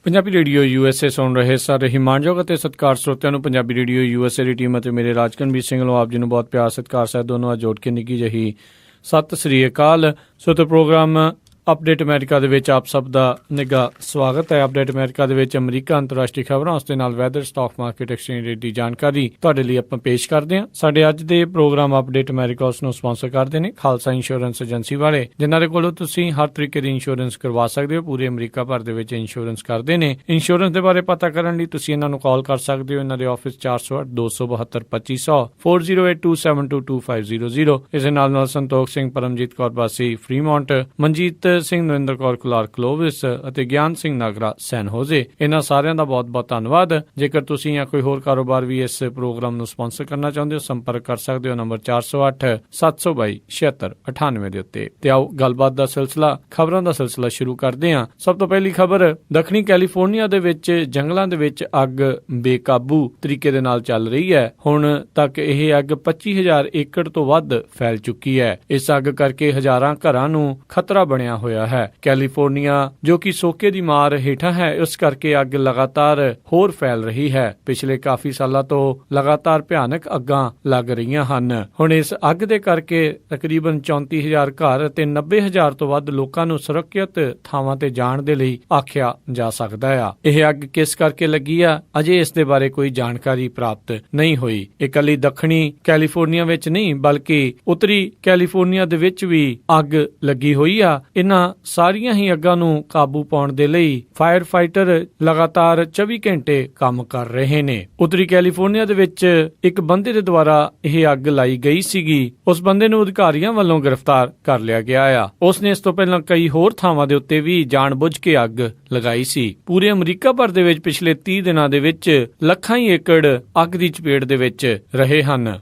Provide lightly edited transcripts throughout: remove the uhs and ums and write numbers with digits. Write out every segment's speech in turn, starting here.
Punjabi radio USA ਸੁਣ ਰਹੇ ਸਾਰੇ ਹਿਮਾਨਯੋਗ ਅਤੇ ਸਤਿਕਾਰ ਸਰੋਤਿਆਂ ਨੂੰ ਪੰਜਾਬੀ ਰੇਡੀਓ USA ਦੀ ਟੀਮ ਅਤੇ ਮੇਰੇ ਰਾਜਕਨਵੀਰ ਸਿੰਘ ਵੱਲੋਂ ਆਪ ਜੀ ਨੂੰ ਬਹੁਤ ਪਿਆਰ ਸਤਿਕਾਰ ਸਾਹਿਬ ਦੋਨੋਂ ਜੋੜ ਕੇ ਨਿੱਘੀ ਜਿਹੀ ਸਤਿ ਸ੍ਰੀ ਅਕਾਲ। ਸੋ ਤੇ ਪ੍ਰੋਗਰਾਮ ਅਪਡੇਟ ਅਮਰੀਕਾ ਦੇ ਵਿੱਚ ਆਪ ਸਭ ਦਾ ਨਿੱਘਾ ਸਵਾਗਤ ਹੈ। ਅਪਡੇਟ ਅਮਰੀਕਾ ਦੇ ਵਿੱਚ ਅਮਰੀਕਾ ਅੰਤਰਰਾਸ਼ਟਰੀ ਖਬਰਾਂ ਉਸ ਦੇ ਨਾਲ weather, stock market, exchange rate ਦੀ ਜਾਣਕਾਰੀ ਤੁਹਾਡੇ ਲਈ ਆਪਾਂ ਪੇਸ਼ ਕਰਦੇ ਹਾਂ। ਸਾਡੇ ਅੱਜ ਦੇ ਪ੍ਰੋਗਰਾਮ ਅਪਡੇਟ ਅਮਰੀਕਾ ਉਸ ਨੂੰ ਸਪਾਂਸਰ ਕਰਦੇ ਨੇ ਖਾਲਸਾ ਇੰਸ਼ੋਰੈਂਸ ਏਜੰਸੀ ਵਾਲੇ, ਜਿਨ੍ਹਾਂ ਦੇ ਕੋਲੋਂ ਤੁਸੀਂ ਹਰ ਤਰੀਕੇ ਦੀ ਇੰਸ਼ੋਰੈਂਸ ਕਰਵਾ ਸਕਦੇ ਹੋ। ਪੂਰੇ ਅਮਰੀਕਾ ਭਰ ਦੇ ਵਿੱਚ ਇੰਸ਼ੋਰੈਂਸ ਕਰਦੇ ਨੇ। ਇੰਸ਼ੋਰੈਂਸ ਦੇ ਬਾਰੇ ਪਤਾ ਕਰਨ ਲਈ ਤੁਸੀਂ ਇਹਨਾਂ ਨੂੰ ਕਾਲ ਕਰ ਸਕਦੇ ਹੋ। ਇਹਨਾਂ ਦੇ ਆਫਿਸ 408-272-2500 4082722500। ਇਸ ਦੇ ਨਾਲ ਸੰਤੋਖ ਸਿੰਘ, ਪਰਮਜੀਤ ਕੌਰ ਬਾਸੀ ਫਰੀਮੌਂਟ, ਮਨਜੀਤ ਸਿੰਘ, ਨਰਿੰਦਰ ਕੌਰ ਕਲਾਰਕ ਕਲੋਵਿਸ ਅਤੇ ਗਿਆਨ ਸਿੰਘ ਨਾਗਰਾ ਸੈਨ ਹੋਜ਼ੇ, ਇਹਨਾਂ ਸਾਰਿਆਂ ਦਾ ਬਹੁਤ ਬਹੁਤ ਧੰਨਵਾਦ। ਜੇਕਰ ਤੁਸੀਂ ਜਾਂ ਕੋਈ ਹੋਰ ਕਾਰੋਬਾਰ ਵੀ ਇਸ ਪ੍ਰੋਗਰਾਮ ਨੂੰ ਸਪਾਂਸਰ ਕਰਨਾ ਚਾਹੁੰਦੇ ਹੋ, ਸੰਪਰਕ ਕਰ ਸਕਦੇ ਹੋ ਨੰਬਰ 408-722-7698 ਦੇ ਉੱਤੇ। ਤੇ ਆਓ ਗੱਲਬਾਤ ਦਾ ਸਿਲਸਿਲਾ, ਖਬਰਾਂ ਦਾ ਸਿਲਸਿਲਾ ਸ਼ੁਰੂ ਕਰਦੇ ਹਾਂ। ਸਭ ਤੋਂ ਪਹਿਲੀ ਖਬਰ, ਦੱਖਣੀ ਕੈਲੀਫੋਰਨੀਆ ਦੇ ਵਿੱਚ ਜੰਗਲਾਂ ਦੇ ਵਿੱਚ ਅੱਗ ਬੇਕਾਬੂ ਤਰੀਕੇ ਦੇ ਨਾਲ ਚੱਲ ਰਹੀ ਹੈ। ਹੁਣ ਤੱਕ ਇਹ ਅੱਗ 25,000 ਏਕੜ ਤੋਂ ਵੱਧ ਫੈਲ ਚੁੱਕੀ ਹੈ। ਇਸ ਅੱਗ ਕਰਕੇ ਹਜ਼ਾਰਾਂ ਘਰਾਂ ਨੂੰ ਖਤਰਾ ਬਣਿਆ ਹੋਇਆ ਹੈ। ਕੈਲੀਫੋਰਨੀਆ ਜੋ ਕਿ ਸੋਕੇ ਦੀ ਮਾਰ ਹੇਠਾਂ ਹੈ, ਇਸ ਕਰਕੇ ਅੱਗ ਲਗਾਤਾਰ ਹੋਰ ਫੈਲ ਰਹੀ ਹੈ। ਪਿਛਲੇ ਕਾਫੀ ਸਾਲਾਂ ਤੋਂ ਲਗਾਤਾਰ ਭਿਆਨਕ ਅੱਗਾਂ ਲੱਗ ਰਹੀਆਂ ਹਨ। ਹੁਣ ਇਸ ਅੱਗ ਦੇ ਕਰਕੇ ਤਕਰੀਬਨ 34,000 ਘਰ ਅਤੇ 90,000 ਤੋਂ ਵੱਧ ਲੋਕਾਂ ਨੂੰ ਸੁਰੱਖਿਅਤ ਥਾਵਾਂ ਤੇ ਜਾਣ ਦੇ ਲਈ ਆਖਿਆ ਜਾ ਸਕਦਾ ਆ। ਇਹ ਅੱਗ ਕਿਸ ਕਰਕੇ ਲੱਗੀ ਆ, ਅਜੇ ਇਸ ਦੇ ਬਾਰੇ ਕੋਈ ਜਾਣਕਾਰੀ ਪ੍ਰਾਪਤ ਨਹੀਂ ਹੋਈ। ਇਕੱਲੀ ਦੱਖਣੀ ਕੈਲੀਫੋਰਨੀਆ ਵਿੱਚ ਨਹੀਂ, ਬਲਕਿ ਉੱਤਰੀ ਕੈਲੀਫੋਰਨੀਆ ਦੇ ਵਿੱਚ ਵੀ ਅੱਗ ਲੱਗੀ ਹੋਈ ਆ। ਇਹਨਾਂ ਸਾਰੀਆਂ ਹੀ ਅੱਗਾਂ ਨੂੰ ਕਾਬੂ ਪਾਉਣ ਦੇ ਲਈ ਫਾਇਰ ਫਾਈਟਰ ਲਗਾਤਾਰ 24 ਘੰਟੇ ਕੰਮ ਕਰ ਰਹੇ ਨੇ। ਉੱਤਰੀ ਕੈਲੀਫੋਰਨੀਆ ਦੇ ਵਿੱਚ ਇੱਕ ਬੰਦੇ ਦੇ ਦੁਆਰਾ ਇਹ ਅੱਗ ਲਾਈ ਗਈ ਸੀਗੀ। ਉਸ ਬੰਦੇ ਨੂੰ ਅਧਿਕਾਰੀਆਂ ਵੱਲੋਂ ਗ੍ਰਿਫਤਾਰ ਕਰ ਲਿਆ ਗਿਆ ਆ। ਉਸ ਨੇ ਇਸ ਤੋਂ ਪਹਿਲਾਂ ਕਈ ਹੋਰ ਥਾਵਾਂ ਦੇ ਉੱਤੇ ਵੀ ਜਾਣਬੁੱਝ ਕੇ ਅੱਗ ਲਗਾਈ ਸੀ। ਪੂਰੇ ਅਮਰੀਕਾ ਭਰ ਦੇ ਵਿੱਚ ਪਿਛਲੇ 30 ਦਿਨਾਂ ਦੇ ਵਿੱਚ ਲੱਖਾਂ ਹੀ ਏਕੜ ਅੱਗ ਦੀ ਚਪੇਟ ਦੇ ਵਿੱਚ ਰਹੇ ਹਨ।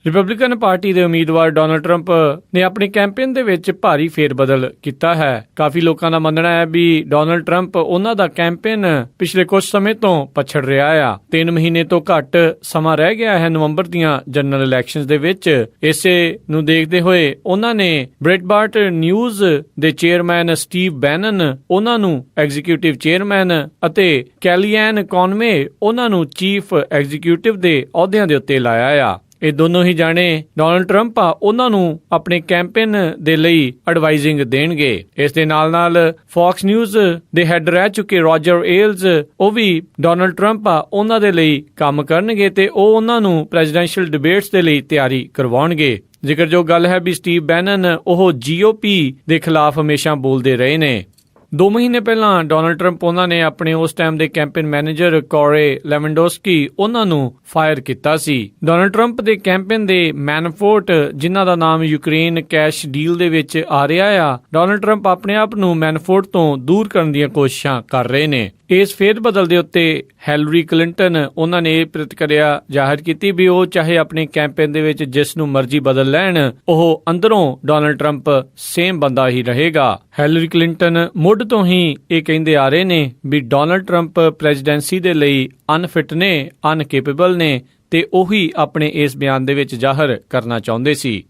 ਰਿਪਬਲਿਕਨ ਪਾਰਟੀ ਦੇ ਉਮੀਦਵਾਰ ਡੋਨਾਲਡ ਟਰੰਪ ਨੇ ਆਪਣੇ ਕੈਂਪੇਨ ਦੇ ਵਿੱਚ ਭਾਰੀ ਫੇਰਬਦਲ ਕੀਤਾ ਹੈ। ਕਾਫੀ ਲੋਕਾਂ ਦਾ ਮੰਨਣਾ ਹੈ ਵੀ ਡੋਨਾਲਡ ਟਰੰਪ ਉਹਨਾਂ ਦਾ ਕੈਂਪੇਨ ਪਿਛਲੇ ਕੁਝ ਸਮੇਂ ਤੋਂ ਪਛੜ ਰਿਹਾ ਆ। 3 ਮਹੀਨੇ ਤੋਂ ਘੱਟ ਸਮਾਂ ਰਹਿ ਗਿਆ ਹੈ ਨਵੰਬਰ ਦੀਆਂ ਜਨਰਲ ਇਲੈਕਸ਼ਨਜ਼ ਦੇ ਵਿੱਚ। ਇਸੇ ਨੂੰ ਦੇਖਦੇ ਹੋਏ ਉਹਨਾਂ ਨੇ ਬ੍ਰੇਟਬਾਰਟ ਨਿਊਜ਼ ਦੇ ਚੇਅਰਮੈਨ ਸਟੀਵ ਬੈਨਨ ਉਹਨਾਂ ਨੂੰ ਐਗਜ਼ੀਕਿਊਟਿਵ ਚੇਅਰਮੈਨ ਅਤੇ ਕੈਲੀਐਨ ਕੌਨਵੇ ਉਹਨਾਂ ਨੂੰ ਚੀਫ ਐਗਜ਼ੀਕਿਊਟਿਵ ਦੇ ਅਹੁਦਿਆਂ ਦੇ ਉੱਤੇ ਲਾਇਆ ਆ। ਇਹ ਦੋਨੋਂ ਹੀ ਜਾਣੇ ਡੋਨਾਲਡ ਟਰੰਪ ਆ, ਉਹਨਾਂ ਨੂੰ ਆਪਣੇ ਕੈਂਪੇਨ ਦੇ ਲਈ ਐਡਵਾਈਜ਼ਿੰਗ ਦੇਣਗੇ। ਇਸ ਦੇ ਨਾਲ ਨਾਲ ਫੌਕਸ ਨਿਊਜ਼ ਦੇ ਹੈਡ ਰਹਿ ਚੁੱਕੇ ਰੋਜਰ ਏਲਜ਼, ਉਹ ਵੀ ਡੋਨਾਲਡ ਟਰੰਪ ਆ ਉਹਨਾਂ ਦੇ ਲਈ ਕੰਮ ਕਰਨਗੇ ਤੇ ਉਹ ਉਹਨਾਂ ਨੂੰ ਪ੍ਰੈਜ਼ੀਡੈਂਸ਼ੀਅਲ ਡਿਬੇਟਸ ਦੇ ਲਈ ਤਿਆਰੀ ਕਰਵਾਉਣਗੇ। ਜ਼ਿਕਰ ਜੋ ਗੱਲ ਹੈ ਵੀ ਸਟੀਵ ਬੈਨਨ ਉਹ GOP ਦੇ ਖਿਲਾਫ ਹਮੇਸ਼ਾ ਬੋਲਦੇ ਰਹੇ ਨੇ। 2 ਮਹੀਨੇ ਪਹਿਲਾਂ ਡੋਨਾਲਡ ਟਰੰਪ ਉਹਨਾਂ ਨੇ ਆਪਣੇ ਉਸ ਟਾਈਮ ਦੇ ਕੈਂਪੇਨ ਮੈਨੇਜਰ ਕੋਰੇ ਲੈਵੈਂਡੋਸਕੀ ਉਹਨਾਂ ਨੂੰ ਫਾਇਰ ਕੀਤਾ ਸੀ। ਡੋਨਾਲਡ ਟਰੰਪ ਦੇ ਕੈਂਪੇਨ ਦੇ ਮੈਨਫੋਰਟ, ਜਿਨ੍ਹਾਂ ਦਾ ਨਾਮ ਯੂਕਰੇਨ ਕੈਸ਼ ਡੀਲ ਦੇ ਵਿੱਚ ਆ ਰਿਹਾ ਆ, ਡੋਨਾਲਡ ਟਰੰਪ ਆਪਣੇ ਆਪ ਨੂੰ ਮੈਨਫੋਰਟ ਤੋਂ ਦੂਰ ਕਰਨ ਦੀਆਂ ਕੋਸ਼ਿਸ਼ਾਂ ਕਰ ਰਹੇ ਨੇ। ਇਸ ਫੇਰਬਦਲ ਦੇ ਉੱਤੇ ਹਿਲਰੀ ਕਲਿੰਟਨ ਉਹਨਾਂ ਨੇ ਇਹ ਪ੍ਰਤੀਕਿਰਿਆ ਜ਼ਾਹਿਰ ਕੀਤੀ ਵੀ ਉਹ ਚਾਹੇ ਆਪਣੇ ਕੈਂਪੇਨ ਦੇ ਵਿੱਚ ਜਿਸ ਨੂੰ ਮਰਜ਼ੀ ਬਦਲ ਲੈਣ, ਉਹ ਅੰਦਰੋਂ ਡੋਨਾਲਡ ਟਰੰਪ ਸੇਮ ਬੰਦਾ ਹੀ ਰਹੇਗਾ। ਹਿਲਰੀ ਕਲਿੰਟਨ ਮੁੱਢ ਤੋਂ ਹੀ ਇਹ ਕਹਿੰਦੇ ਆ ਰਹੇ ਨੇ ਵੀ ਡੋਨਾਲਡ ਟਰੰਪ ਪ੍ਰੈਜ਼ੀਡੈਂਸੀ ਦੇ ਲਈ ਅਨਫਿਟ ਨੇ, ਅਨਕੇਪੇਬਲ ਨੇ, ਤੇ ਉਹੀ ਆਪਣੇ ਇਸ ਬਿਆਨ ਦੇ ਵਿੱਚ ਜ਼ਾਹਰ ਕਰਨਾ ਚਾਹੁੰਦੇ ਸੀ।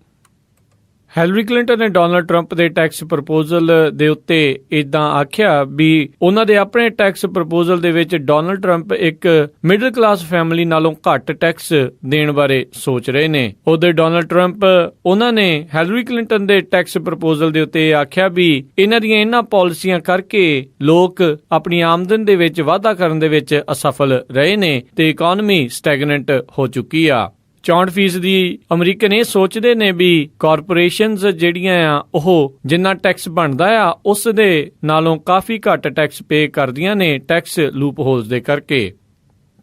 ਹਿਲਰੀ ਕਲਿੰਟਨ ਨੇ ਡੋਨਾਲਡ ਟਰੰਪ ਦੇ ਟੈਕਸ ਪ੍ਰਪੋਜ਼ਲ ਦੇ ਉੱਤੇ ਇਦਾਂ ਆਖਿਆ ਵੀ ਉਹਨਾਂ ਦੇ ਆਪਣੇ ਟੈਕਸ ਪ੍ਰਪੋਜ਼ਲ ਦੇ ਵਿੱਚ ਡੋਨਾਲਡ ਟਰੰਪ ਇੱਕ ਮਿਡਲ ਕਲਾਸ ਫੈਮਿਲੀ ਨਾਲੋਂ ਘੱਟ ਟੈਕਸ ਦੇਣ ਬਾਰੇ ਸੋਚ ਰਹੇ ਨੇ। ਉਹਦੇ ਡੋਨਾਲਡ ਟਰੰਪ ਉਹਨਾਂ ਨੇ ਹਿਲਰੀ ਕਲਿੰਟਨ ਦੇ ਟੈਕਸ ਪ੍ਰਪੋਜ਼ਲ ਦੇ ਉੱਤੇ ਆਖਿਆ ਵੀ ਇਹਨਾਂ ਪਾਲਿਸੀਆਂ ਕਰਕੇ ਲੋਕ ਆਪਣੀ ਆਮਦਨ ਦੇ ਵਿੱਚ ਵਾਧਾ ਕਰਨ ਦੇ ਵਿੱਚ ਅਸਫਲ ਰਹੇ ਨੇ ਤੇ ਇਕਨੋਮੀ ਸਟੈਗਨੈਂਟ ਹੋ ਚੁੱਕੀ ਆ। 64% ਅਮਰੀਕਨ ਇਹ ਸੋਚਦੇ ਨੇ ਵੀ ਕਾਰਪੋਰੇਸ਼ਨਸ ਜਿਹੜੀਆਂ ਆ ਉਹ ਜਿੰਨਾ ਟੈਕਸ ਬਣਦਾ ਆ ਉਸ ਦੇ ਨਾਲੋਂ ਕਾਫੀ ਘੱਟ ਟੈਕਸ ਪੇ ਕਰਦੀਆਂ ਨੇ ਟੈਕਸ ਲੂਪ ਹੋਲਸ ਦੇ ਕਰਕੇ।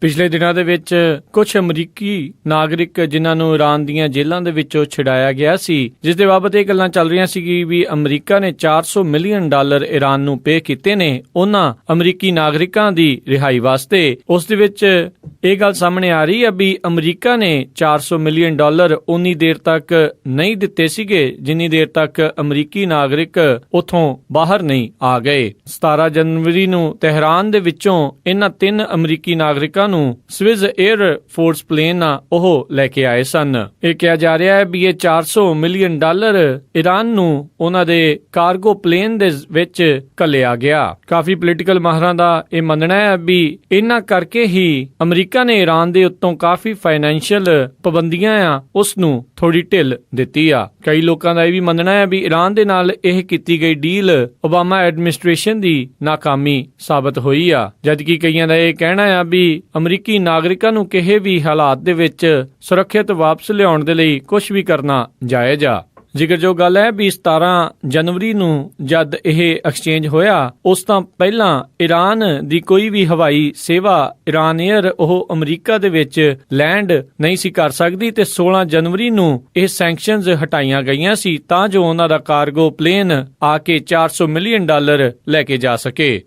ਪਿਛਲੇ ਦਿਨਾਂ ਦੇ ਵਿੱਚ ਕੁਝ ਅਮਰੀਕੀ ਨਾਗਰਿਕ ਜਿਨ੍ਹਾਂ ਨੂੰ ਈਰਾਨ ਦੀਆਂ ਜੇਲ੍ਹਾਂ ਦੇ ਵਿੱਚੋਂ ਛੁਡਾਇਆ ਗਿਆ ਸੀ, ਜਿਸ ਦੇ ਬਾਬਤ ਇਹ ਗੱਲਾਂ ਚੱਲ ਰਹੀਆਂ ਸੀ ਵੀ ਅਮਰੀਕਾ ਨੇ $400 ਮਿਲੀਅਨ ਈਰਾਨ ਨੂੰ ਪੇ ਕੀਤੇ ਨੇ ਉਹਨਾਂ ਅਮਰੀਕੀ ਨਾਗਰਿਕਾਂ ਦੀ ਰਿਹਾਈ ਵਾਸਤੇ। ਉਸ ਦੇ ਵਿੱਚ ਇਹ ਗੱਲ ਸਾਹਮਣੇ ਆ ਰਹੀ ਹੈ ਵੀ ਅਮਰੀਕਾ ਨੇ $400 ਮਿਲੀਅਨ ਉਨੀ ਦੇਰ ਤੱਕ ਨਹੀਂ ਦਿੱਤੇ ਸੀਗੇ ਜਿੰਨੀ ਦੇਰ ਤੱਕ ਅਮਰੀਕੀ ਨਾਗਰਿਕ ਉੱਥੋਂ ਬਾਹਰ ਨਹੀਂ ਆ ਗਏ। 17 ਜਨਵਰੀ ਨੂੰ ਤਹਿਰਾਨ ਦੇ ਵਿੱਚੋਂ ਇਹਨਾਂ 3 ਅਮਰੀਕੀ ਨਾਗਰਿਕਾਂ ਨੂੰ ਸਵਿਸ 에ਅਰ ਫੋਰਸ ਪਲੇਨ ਉਹ ਲੈ ਕੇ ਆਏ ਸਨ। ਇਹ ਕਿਹਾ ਜਾ ਰਿਹਾ ਹੈ ਵੀ ਇਹ $400 ਮਿਲੀਅਨ ਈਰਾਨ ਨੂੰ ਉਹਨਾਂ ਦੇ ਕਾਰਗੋ ਪਲੇਨ ਦੇ ਵਿੱਚ ਘੱਲਿਆ ਗਿਆ। ਕਾਫੀ ਪੋਲੀਟੀਕਲ ਮਾਹਰਾਂ ਦਾ ਇਹ ਮੰਨਣਾ ਹੈ ਵੀ ਇਹਨਾਂ ਕਰਕੇ ਹੀ ਅਮਰੀਕਾ ਨੇ ਈਰਾਨ ਦੇ ਉੱਤੋਂ ਕਾਫੀ ਫਾਈਨੈਂਸ਼ੀਅਲ ਪਾਬੰਦੀਆਂ ਉਸ ਨੂੰ ਥੋੜੀ ਢਿੱਲ ਦਿੱਤੀ ਆ। ਕਈ ਲੋਕਾਂ ਦਾ ਇਹ ਵੀ ਮੰਨਣਾ ਹੈ ਵੀ ਈਰਾਨ ਦੇ ਨਾਲ ਇਹ ਕੀਤੀ ਗਈ ਡੀਲ ਓਬਾਮਾ ਐਡਮਿਨਿਸਟ੍ਰੇਸ਼ਨ ਦੀ ਨਾਕਾਮੀ ਸਾਬਤ ਹੋਈ ਆ, ਜਦਕਿ ਕਈਆਂ ਦਾ ਇਹ ਕਹਿਣਾ ਆ ਵੀ ਅਮਰੀਕੀ ਨਾਗਰਿਕਾਂ ਨੂੰ ਕਿਸੇ ਵੀ ਹਾਲਾਤ ਦੇ ਵਿੱਚ ਸੁਰੱਖਿਅਤ ਵਾਪਸ ਲਿਆਉਣ ਦੇ ਲਈ ਕੁਝ ਵੀ ਕਰਨਾ ਜਾਇਜ਼ ਆ। ਜ਼ਿਕਰਯੋਗ ਗੱਲ ਹੈ ਵੀ 17 ਜਨਵਰੀ ਨੂੰ ਜਦ ਇਹ ਐਕਸਚੇਂਜ ਹੋਇਆ ਉਸ ਤੋਂ ਪਹਿਲਾਂ ਈਰਾਨ ਦੀ ਕੋਈ ਵੀ ਹਵਾਈ ਸੇਵਾ ਈਰਾਨ 에ਅਰ ਉਹ ਅਮਰੀਕਾ ਦੇ ਵਿੱਚ ਲੈਂਡ ਨਹੀਂ ਸੀ ਕਰ ਸਕਦੀ ਤੇ 16 ਜਨਵਰੀ ਨੂੰ ਇਹ ਸੈਂਕਸ਼ਨਜ਼ ਹਟਾਈਆਂ ਗਈਆਂ ਸੀ ਤਾਂ ਜੋ ਉਹਨਾਂ ਦਾ ਕਾਰਗੋ ਪਲੇਨ ਆ ਕੇ $400 ਮਿਲੀਅਨ ਲੈ ਕੇ ਜਾ ਸਕੇ।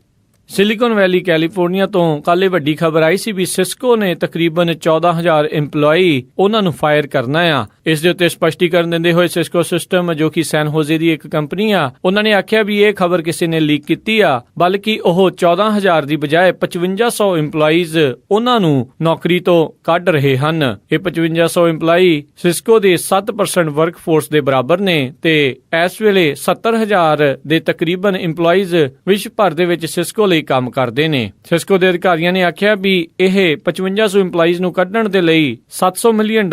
ਸਿਲੀਕਨ ਵੈਲੀ ਕੈਲੀਫੋਰਨੀਆ ਤੋਂ ਕੱਲ੍ਹ ਵੱਡੀ ਖਬਰ ਆਈ ਸੀ ਵੀ ਸਿਸਕੋ ਨੇ ਤਕਰੀਬਨ 14,000 EMPLOYEE ਉਹਨਾਂ ਨੂੰ ਫਾਇਰ ਕਰਨਾ ਆ। ਇਸ ਦੇ ਉੱਤੇ ਸਪਸ਼ਟੀਕਰਨ ਦਿੰਦੇ ਹੋਏ ਸਿਸਕੋ ਸਿਸਟਮ ਜੋ ਕਿ ਸੈਨ ਹੋਜ਼ੇ ਦੀ ਇੱਕ ਕੰਪਨੀ ਆ, ਉਹਨਾਂ ਨੇ ਆਖਿਆ ਵੀ ਇਹ ਖਬਰ ਕਿਸੇ ਨੇ ਲੀਕ ਕੀਤੀ ਆ, ਬਲਕਿ ਉਹ 14,000 ਦੀ ਬਜਾਏ 5500 EMPLOYEES ਉਹਨਾਂ ਨੂੰ ਨੌਕਰੀ ਤੋਂ ਕੱਢ ਰਹੇ ਹਨ। ਇਹ 5500 EMPLOYEE ਸਿਸਕੋ ਦੇ 7% ਵਰਕਫੋਰਸ ਦੇ ਬਰਾਬਰ ਨੇ ਤੇ ਇਸ ਵੇਲੇ 70,000 ਦੇ ਤਕਰੀਬਨ EMPLOYEES ਵਿਸ਼ਵ ਭਰ ਦੇ ਵਿੱਚ ਸਿਸਕੋ ਲਈ ਕੰਮ ਕਰਦੇ ਨੇ। ਸਿਸਕੋ ਦੇ ਅਧਿਕਾਰੀਆਂ ਨੇ ਆਖਿਆ ਵੀ ਇਹ 5500 EMPLOYEES ਨੂੰ ਕੱਢਣ ਦੇ ਲਈ $700 ਮਿਲੀਅਨ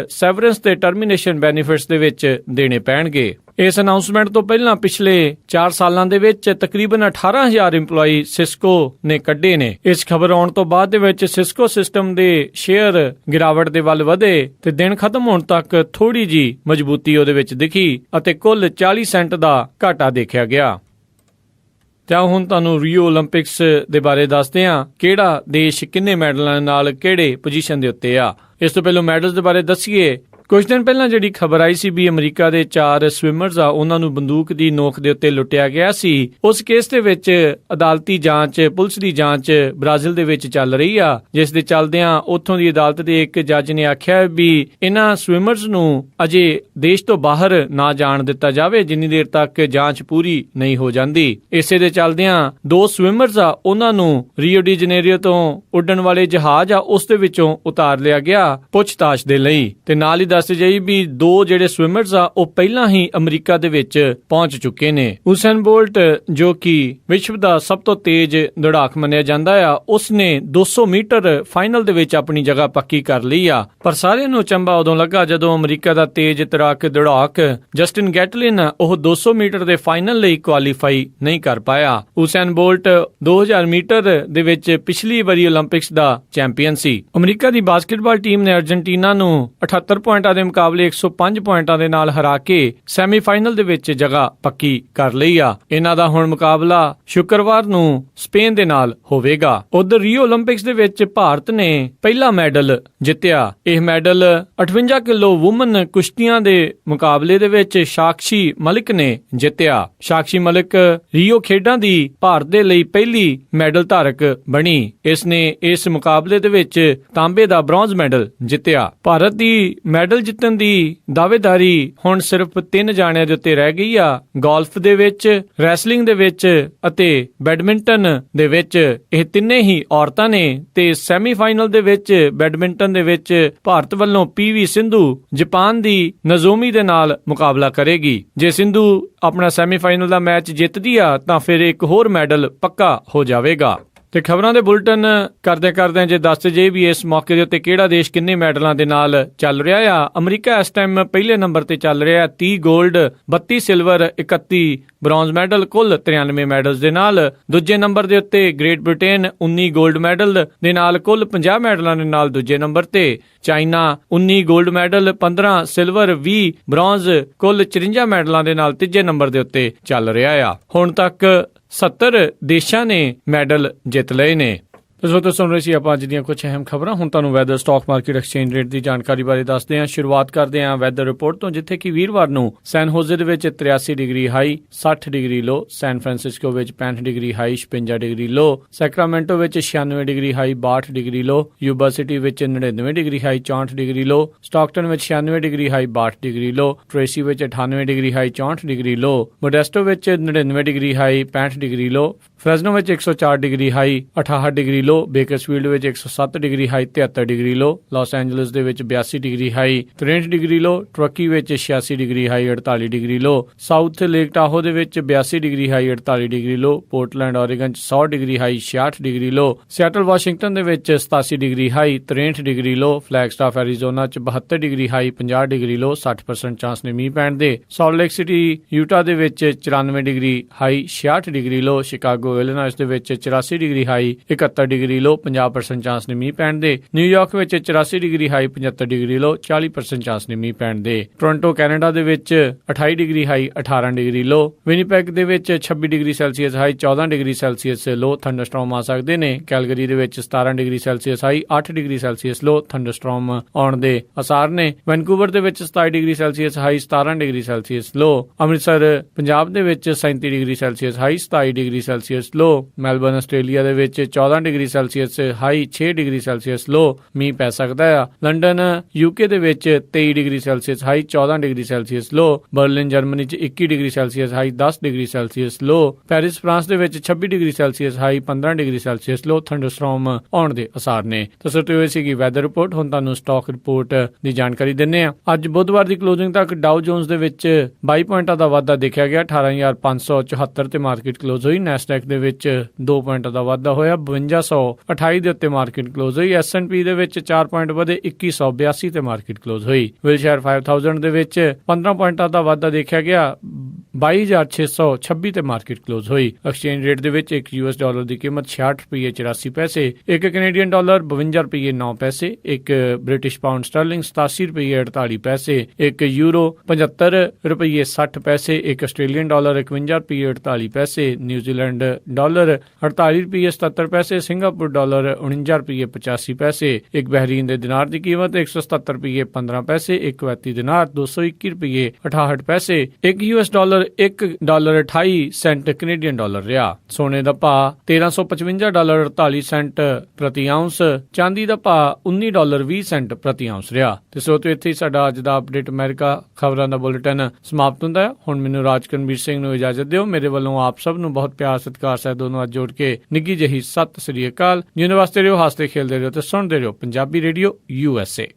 ਸੈਵਰੈਂਸ ਤੇ ਟਰਮੀਨੇਸ਼ਨ ਬੈਨੀਫਿਟਸ ਦੇ ਵਿੱਚ ਦੇਣੇ ਪੈਣਗੇ। ਇਸ ਅਨਾਉਂਸਮੈਂਟ ਤੋਂ ਪਹਿਲਾਂ ਪਿਛਲੇ 4 ਸਾਲਾਂ ਦੇ ਵਿੱਚ ਤਕਰੀਬਨ 18,000 EMPLOYEE ਸਿਸਕੋ ਨੇ ਕੱਢੇ ਨੇ। ਇਸ ਖਬਰ ਆਉਣ ਤੋਂ ਬਾਅਦ ਦੇ ਵਿੱਚ ਸਿਸਕੋ ਸਿਸਟਮ ਦੇ ਸ਼ੇਅਰ ਗਿਰਾਵਟ ਦੇ ਵੱਲ ਵਧੇ ਤੇ ਦਿਨ ਖਤਮ ਹੋਣ ਤੱਕ ਥੋੜੀ ਜੀ ਮਜ਼ਬੂਤੀ ਉਹਦੇ ਵਿੱਚ ਦਿਖੀ ਅਤੇ ਕੁੱਲ 40 ਸੈਂਟ ਦਾ ਘਾਟਾ ਦੇਖਿਆ ਗਿਆ। ਤਾਂ ਹੁਣ ਤੁਹਾਨੂੰ ਰੀਓ ਓਲੰਪਿਕਸ ਦੇ ਬਾਰੇ ਦੱਸਦੇ ਹਾਂ, ਕਿਹੜਾ ਦੇਸ਼ ਕਿੰਨੇ ਮੈਡਲਾਂ ਨਾਲ ਕਿਹੜੇ ਪੋਜੀਸ਼ਨ ਦੇ ਉੱਤੇ ਆ। ਇਸ ਤੋਂ ਪਹਿਲਾਂ ਮੈਡਲਸ ਦੇ ਬਾਰੇ ਦੱਸੀਏ। ਕੁਝ ਦਿਨ ਪਹਿਲਾਂ ਜਿਹੜੀ ਖਬਰ ਆਈ ਸੀ ਵੀ ਅਮਰੀਕਾ ਦੇ 4 ਸਵਿਮਰਸ ਆ ਉਹਨਾਂ ਨੂੰ ਬੰਦੂਕ ਦੀ ਨੋਕ ਦੇ ਉੱਤੇ ਲੁੱਟਿਆ ਗਿਆ ਸੀ। ਉਸ ਕੇਸ ਦੇ ਵਿੱਚ ਅਦਾਲਤੀ ਜਾਂਚ, ਪੁਲਿਸ ਦੀ ਜਾਂਚ ਬ੍ਰਾਜ਼ੀਲ ਦੇ ਵਿੱਚ ਚੱਲ ਰਹੀ ਆ, ਜਿਸ ਦੇ ਚੱਲਦਿਆਂ ਉੱਥੋਂ ਦੀ ਅਦਾਲਤ ਦੇ ਇੱਕ ਜੱਜ ਨੇ ਆਖਿਆ ਵੀ ਇਹਨਾਂ ਸਵਿਮਰਸ ਨੂੰ ਅਜੇ ਦੇਸ਼ ਤੋਂ ਬਾਹਰ ਨਾ ਜਾਣ ਦਿੱਤਾ ਜਾਵੇ ਜਿੰਨੀ ਦੇਰ ਤੱਕ ਜਾਂਚ ਪੂਰੀ ਨਹੀਂ ਹੋ ਜਾਂਦੀ। ਇਸੇ ਦੇ ਚੱਲਦਿਆਂ 2 ਸਵਿਮਰਸ ਆ ਉਹਨਾਂ ਨੂੰ ਰੀਓ ਡੀ ਜਨੇਰੀਓ ਤੋਂ ਉੱਡਣ ਵਾਲੇ ਜਹਾਜ਼ ਆ ਉਸ ਦੇ ਵਿੱਚੋਂ ਉਤਾਰ ਲਿਆ ਗਿਆ ਪੁੱਛਤਾਛ ਦੇ ਲਈ। ਤੇ ਨਾਲ ਹੀ ਦੱਸ ਜਾਈ ਵੀ 2 ਜਿਹੜੇ ਸਵਿਮਰਸ ਆ ਉਹ ਪਹਿਲਾਂ ਹੀ ਅਮਰੀਕਾ ਦੇ ਵਿੱਚ ਪਹੁੰਚ ਚੁੱਕੇ ਨੇ। ਉਸੈਨ ਬੋਲਟ ਜੋ ਕਿ ਵਿਸ਼ਵ ਦਾ ਸਭ ਤੋਂ ਤੇਜ਼ ਦੌੜਾਕ ਮੰਨਿਆ ਜਾਂਦਾ ਆ, ਉਸਨੇ 200 ਮੀਟਰ ਫਾਈਨਲ ਦੇ ਵਿੱਚ ਆਪਣੀ ਜਗ੍ਹਾ ਪੱਕੀ ਕਰ ਲਈ ਆ। ਪਰ ਸਾਰਿਆਂ ਨੂੰ ਅਚੰਭਾ ਉਦੋਂ ਲੱਗਾ ਜਦੋਂ ਅਮਰੀਕਾ ਦਾ ਤੇਜ਼ ਤੈਰਾਕ ਦੌੜਾਕ ਜਸਟਿਨ ਗੈਟਲਿਨ ਉਹ 200 ਮੀਟਰ ਦੇ ਫਾਈਨਲ ਲਈ ਕੁਆਲੀਫਾਈ ਨਹੀਂ ਕਰ ਪਾਇਆ। ਉਸੈਨ ਬੋਲਟ 2000 ਮੀਟਰ ਦੇ ਵਿੱਚ ਪਿਛਲੀ ਵਾਰੀ ਓਲੰਪਿਕਸ ਦਾ ਚੈਂਪੀਅਨ ਸੀ। ਅਮਰੀਕਾ ਦੀ ਬਾਸਕਟਬਾਲ ਟੀਮ ਨੇ ਅਰਜਨਟੀਨਾ ਨੂੰ 78 ਪੁਆਇੰਟਾਂ ਦੇ ਮੁਕਾਬਲੇ 105 ਪੁਆਇੰਟਾਂ ਦੇ ਨਾਲ ਹਰਾ ਕੇ ਸੈਮੀਫਾਈਨਲ ਦੇ ਵਿੱਚ ਜਗ੍ਹਾ ਪੱਕੀ ਕਰ ਲਈ ਆ। ਇਹਨਾਂ ਦਾ ਹੁਣ ਮੁਕਾਬਲਾ ਸ਼ੁੱਕਰਵਾਰ ਨੂੰ ਸਪੇਨ ਦੇ ਨਾਲ ਹੋਵੇਗਾ। ਉਧਰ ਰੀਓ ਓਲੰਪਿਕਸ ਦੇ ਵਿੱਚ ਭਾਰਤ ਨੇ ਪਹਿਲਾ ਮੈਡਲ ਜਿੱਤਿਆ। ਇਹ ਮੈਡਲ 58 ਕਿਲੋ ਵੂਮਨ ਕੁਸ਼ਤੀਆਂ ਦੇ ਮੁਕਾਬਲੇ ਦੇ ਵਿੱਚ ਸਾਕਸ਼ੀ ਮਲਿਕ ਨੇ ਜਿੱਤਿਆ। ਸਾਕਸ਼ੀ ਮਲਿਕ ਰੀਓ ਖੇਡਾਂ ਦੀ ਭਾਰਤ ਦੇ ਲਈ ਪਹਿਲੀ ਮੈਡਲ ਧਾਰਕ ਬਣੀ। ਇਸ ਨੇ ਇਸ ਮੁਕਾਬਲੇ ਦੇ ਵਿੱਚ ਤਾਂਬੇ ਦਾ ਬ੍ਰੌਂਜ਼ ਮੈਡਲ ਜਿੱਤਿਆ। ਭਾਰਤ ਦੀ ਮੈਡਲ ਜਿੱਤਣ ਦੀ ਦਾਅਵੇਦਾਰੀ ਹੁਣ ਸਿਰਫ 3 ਜਾਣਿਆਂ ਦੇ ਉੱਤੇ ਰਹਿ ਗਈ ਆ। ਗੋਲਫ ਦੇ ਵਿੱਚ, ਰੈਸਲਿੰਗ ਦੇ ਵਿੱਚ ਅਤੇ ਬੈਡਮਿੰਟਨ ਦੇ ਵਿੱਚ ਇਹ ਤਿੰਨੇ ਹੀ ਔਰਤਾਂ ਨੇ ਤੇ ਸੈਮੀਫਾਈਨਲ ਦੇ ਵਿੱਚ ਬੈਡਮਿੰਟਨ ਦੇ ਵਿੱਚ ਭਾਰਤ ਵੱਲੋਂ PV ਸਿੰਧੂ ਜਾਪਾਨ ਦੀ ਨਜ਼ੋਮੀ ਦੇ ਨਾਲ ਮੁਕਾਬਲਾ ਕਰੇਗੀ। ਜੇ ਸਿੰਧੂ ਆਪਣਾ ਸੈਮੀਫਾਈਨਲ ਦਾ ਮੈਚ ਜਿੱਤਦੀ ਆ ਤਾਂ ਫਿਰ ਇੱਕ ਹੋਰ ਮੈਡਲ ਪੱਕਾ ਹੋ ਜਾਵੇਗਾ। ਤੇ ਖਬਰਾਂ ਦੇ ਬੁਲਟਨ ਕਰਦੇ ਜੇ ਦੱਸਦੇ ਜੇ ਵੀ ਇਸ ਮੌਕੇ ਦੇ ਉੱਤੇ ਕਿਹੜਾ ਦੇਸ਼ ਕਿੰਨੇ ਮੈਡਲਾਂ ਦੇ ਨਾਲ ਚੱਲ ਰਿਹਾ ਆ। ਅਮਰੀਕਾ ਇਸ ਟਾਈਮ ਪਹਿਲੇ ਨੰਬਰ ਤੇ ਚੱਲ ਰਿਹਾ, 30 골ਡ, 32 ਸਿਲਵਰ, 31 ਬ੍ਰੌਂਜ਼ ਮੈਡਲ, ਕੁੱਲ 93 ਮੈਡਲਸ ਦੇ ਨਾਲ। ਦੂਜੇ ਨੰਬਰ ਦੇ ਉੱਤੇ ਗ੍ਰੇਟ ਬ੍ਰਿਟੇਨ 19 골ਡ ਮੈਡਲ ਦੇ ਨਾਲ ਕੁੱਲ 50 ਮੈਡਲਾਂ ਦੇ ਨਾਲ ਦੂਜੇ ਨੰਬਰ ਤੇ। ਚਾਈਨਾ 19 골ਡ ਮੈਡਲ, 15 ਸਿਲਵਰ, 20 ਬ੍ਰੌਂਜ਼, ਕੁੱਲ 54 ਮੈਡਲਾਂ ਦੇ ਨਾਲ ਤੀਜੇ ਨੰਬਰ ਦੇ ਉੱਤੇ ਚੱਲ ਰਿਹਾ ਆ। ਹੁਣ ਤੱਕ 70 ਦੇਸ਼ਾਂ ਨੇ ਮੈਡਲ ਜਿੱਤ ਲਏ ਨੇ। ਤੁਸੀਂ ਸੁਣ ਰਹੇ ਸੀ ਆਪਾਂ ਅੱਜ ਦੀਆਂ ਕੁਝ ਅਹਿਮ ਖਬਰਾਂ। ਹੁਣ ਤੁਹਾਨੂੰ weather, stock market, exchange rate ਦੀ ਜਾਣਕਾਰੀ ਬਾਰੇ ਦੱਸਦੇ ਹਾਂ। ਸ਼ੁਰੂਆਤ ਕਰਦੇ ਹਾਂ ਵੈਦਰ ਰਿਪੋਰਟ ਤੋਂ, ਜਿੱਥੇ ਕਿ ਵੀਰਵਾਰ ਨੂੰ ਸੈਨ ਹੋਜ਼ੇ ਦੇ ਵਿੱਚ 83 ਡਿਗਰੀ ਹਾਈ 60 ਡਿਗਰੀ ਲੋ, ਸੈਨ ਫਰਾਂਸਿਸਕੋ ਵਿੱਚ 65 ਡਿਗਰੀ ਹਾਈ 56 ਡਿਗਰੀ ਲੋ, ਸੈਕਰਾਮੈਂਟੋ ਵਿੱਚ 96 ਡਿਗਰੀ ਹਾਈ 62 ਡਿਗਰੀ ਲੋ, ਯੂਬਾ ਸਿਟੀ ਵਿੱਚ 99 ਡਿਗਰੀ ਹਾਈ 64 ਡਿਗਰੀ ਲੋ, ਸਟਾਕਟਨ ਵਿੱਚ 96 ਡਿਗਰੀ ਹਾਈ 62 ਡਿਗਰੀ ਲੋ, ਟ੍ਰੇਸੀ ਵਿੱਚ 98 ਡਿਗਰੀ ਹਾਈ 64 ਡਿਗਰੀ ਲੋ, ਮੋਡੈਸਟੋ ਵਿੱਚ 99 ਡਿਗਰੀ ਹਾਈ 65 ਡਿਗਰੀ ਲੋ, ਫ੍ਰੈਜ਼ਨੋ ਵਿੱਚ 104 ਡਿਗਰੀ ਹਾਈ 68 ਡਿਗਰੀ ਲੋ, Bakersfield ਵਿੱਚ 107 degree high 73 degree ਲੋ, Las Angeles ਦੇ ਵਿੱਚ 82 degree high 63 degree ਲੋ, turkey ਵਿੱਚ 86 degree high 48 degree ਲੋ, south lake Tahoe ਦੇ ਵਿੱਚ 82 degree high 48 degree ਲੋ, Portland Oregon 'ਚ 100 degree high 66 degree ਲੋ, Seattle Washington ਦੇ ਵਿੱਚ 87 ਡਿਗਰੀ ਹਾਈ 63 ਡਿਗਰੀ ਲੋ, ਫਲੈਗਸਟਾਫ Arizona 'ਚ 72 ਡਿਗਰੀ ਹਾਈ 50 ਡਿਗਰੀ ਲੋ, 60% chance ਨੇ ਮੀਂਹ ਪੈਣ ਦੇ, ਸਾਲਟ ਲੇਕ ਸਿਟੀ ਯੂਟਾ ਦੇ ਵਿੱਚ 94 degree high 66 degree low, Chicago Illinois ਦੇ ਵਿੱਚ 84 degree high 71 degree low, 50% chance ਨੇ ਮੀਂਹ ਪੈਣ ਦੇ, ਨਿਊਯਾਰਕ ਵਿੱਚ 84 degree high 75 degree low, 40% chance ਨੇ ਮੀਂਹ ਪੈਣ ਦੇ, ਟੋਰਾਂਟੋ ਕੈਨੇਡਾ ਦੇ ਵਿੱਚ 28 degree high 18 degree low, Winnipeg ਦੇ ਵਿੱਚ 26 degree Celsius high 14 degree Celsius low, thunderstorm ਆ ਸਕਦੇ ਨੇ, ਕੈਲਗਰੀ ਦੇ ਵਿੱਚ 17 degree Celsius high 8 degree Celsius low, thunderstorm ਆਉਣ ਦੇ ਅਸਾਰ ਨੇ, ਵੈਨਕੂਵਰ ਦੇ ਵਿੱਚ 27 degree Celsius high 17 degree Celsius low, Amritsar Punjab ਦੇ ਵਿੱਚ 37 degree Celsius high 27 degree Celsius low, Melbourne Australia ਦੇ ਵਿੱਚ 14 degree Celsius high 6 degree Celsius low, ਮੀਂਹ ਪੈ ਸਕਦਾ ਆ, ਲੰਡਨ ਯੂਕੇ ਦੇ ਵਿੱਚ 23 degree Celsius high 14 degree Celsius low, Berlin Germany 'ਚ 21 degree Celsius high 10 degree Celsius low, Paris France ਦੇ ਵਿੱਚ 26 degree Celsius high 15 degree Celsius low, thunderstorm ਆਉਣ ਦੇ ਅਸਾਰ ਨੇ। ਤਾਂ ਹੋਈ ਸੀਗੀ ਵੈਦਰ ਰਿਪੋਰਟ। ਹੁਣ ਤੁਹਾਨੂੰ ਸਟਾਕ ਰਿਪੋਰਟ ਦੀ ਜਾਣਕਾਰੀ ਦਿੰਦੇ ਆ। ਅੱਜ ਬੁੱਧਵਾਰ ਦੀ ਕਲੋਜ਼ਿੰਗ ਤੱਕ ਡਾਊ ਜੋਨਸ ਦੇ ਵਿੱਚ 22 ਪੁਆਇੰਟਾਂ ਦਾ ਵਾਧਾ ਦੇਖਿਆ ਗਿਆ, 18,574 ਤੇ ਮਾਰਕੀਟ ਕਲੋਜ਼ ਹੋਈ। ਨੈਸਡੈਕ ਦੇ ਵਿੱਚ 2 ਪੁਆਇੰਟਾਂ ਦਾ ਵਾਧਾ ਹੋਇਆ, 5228 ਦੇ ਉੱਤੇ ਮਾਰਕੀਟ ਕਲੋਜ਼ ਹੋਈ। S&P ਦੇ ਵਿੱਚ 4 ਪੁਆਇੰਟ ਵਧੇ, 2182 ਤੇ ਮਾਰਕੀਟ ਕਲੋਜ਼ ਹੋਈ। ਵਿਲਸ਼ਾਇਰ 5000 ਦੇ ਵਿੱਚ 15 ਪੁਆਇੰਟਾਂ ਦਾ ਵਾਧਾ ਦੇਖਿਆ ਗਿਆ, 22,626 ਤੇ ਮਾਰਕੀਟ ਕਲੋਜ਼ ਹੋਈ। ਐਕਸਚੇਂਜ ਰੇਟ ਦੇ ਵਿੱਚ ਇੱਕ US ਡਾਲਰ ਦੀ ਕੀਮਤ 66 ਰੁਪਏ 84 ਪੈਸੇ, ਇੱਕ ਕੈਨੇਡੀਅਨ ਡਾਲਰ 52 ਰੁਪਏ 9 ਪੈਸੇ, ਇੱਕ ਬ੍ਰਿਟਿਸ਼ ਪਾਉਂਡ ਸਟਰਲਿੰਗ 87 ਰੁਪਏ 48 ਪੈਸੇ, ਇੱਕ ਯੂਰੋ 75 ਰੁਪਏ 60 ਪੈਸੇ, ਇੱਕ ਆਸਟ੍ਰੇਲੀਅਨ ਡਾਲਰ 51 ਰੁਪਏ 48 ਪੈਸੇ, ਨਿਊਜ਼ੀਲੈਂਡ ਡਾਲਰ 48 ਰੁਪਏ 77 ਪੈਸੇ, ਸਿੰਗਾਪੁਰ ਡਾਲਰ 49 ਰੁਪਏ 85 ਪੈਸੇ, ਇੱਕ ਬਹਿਰੀਨ ਦੇ ਦਿਨਾਰ ਦੀ ਕੀਮਤ 177 ਰੁਪਏ 15 ਪੈਸੇ, ਇੱਕ ਕੁਵੈਤੀ ਦਿਨਾਰ 221 ਰੁਪਏ 68 ਪੈਸੇ, ਇੱਕ US ਡਾਲਰ $1.28 ਕੈਨੇਡੀਅਨ ਡਾਲਰ ਰਿਹਾ। ਸੋਨੇ ਦਾ ਭਾਅ $1355.48 ਪ੍ਰਤੀ ਆਉਂਸ, ਚਾਂਦੀ ਦਾ ਭਾਅ $19.20 ਪ੍ਰਤੀ ਆਉਂਸ ਰਿਹਾ। ਤੇ ਸੋ ਤੋਂ ਇੱਥੇ ਹੀ ਸਾਡਾ ਅੱਜ ਦਾ ਅਪਡੇਟ ਅਮਰੀਕਾ ਖਬਰਾਂ ਦਾ ਬੁਲੇਟਿਨ ਸਮਾਪਤ ਹੁੰਦਾ ਹੈ। ਹੁਣ ਮੈਨੂੰ ਰਾਜਕਨਵੀਰ ਸਿੰਘ ਨੂੰ ਇਜਾਜ਼ਤ ਦਿਓ। ਮੇਰੇ ਵੱਲੋਂ ਆਪ ਸਭ ਨੂੰ ਬਹੁਤ ਪਿਆਰ ਸਤਿਕਾਰ ਸਹਿਤ ਦੋਨੋਂ ਅੱਜ ਜੋੜ ਕੇ ਨਿੱਘੀ ਜਿਹੀ ਸਤਿ ਸ੍ਰੀ ਅਕਾਲ। ਜਿਉਂ ਵਾਸਤੇ ਰਹੋ, ਹੱਸਦੇ ਖੇਲਦੇ ਰਹੋ ਤੇ ਸੁਣਦੇ ਰਹੋ ਪੰਜਾਬੀ ਰੇਡੀਓ USA।